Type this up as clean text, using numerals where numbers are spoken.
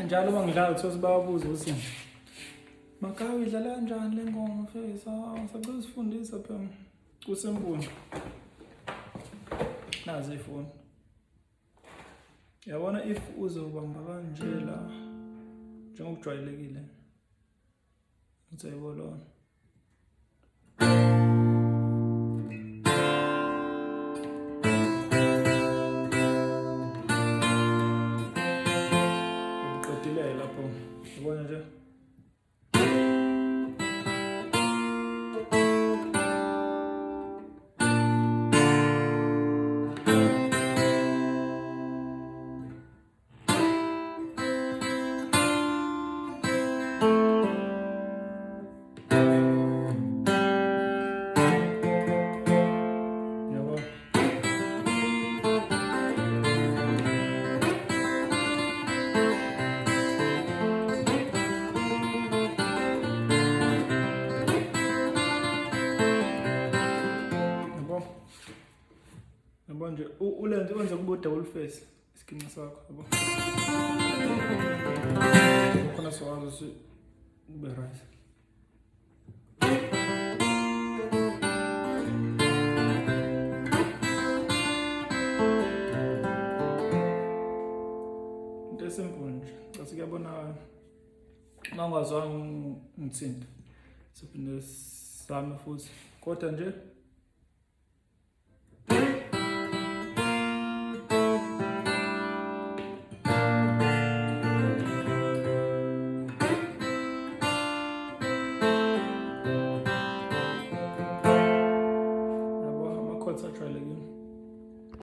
njalo uma ngidlala uthola bayabuza ukuthi Makawu idlala kanjani le ngoma mfethu? Ngisacela usifundisa phela kusemfundo. Nazi ifoni. Yabona if uzobamba kanje la njengokujwayelekile. Uthayibona. Uqedile lapho. Ubona nje. Nje ulenze wenze kubo double face isigcinci sakho yabo khona sowazi ube right into simple nje bese kuyabona mangazwanga ngithinta siphinde sami futhi kodwa nje try again.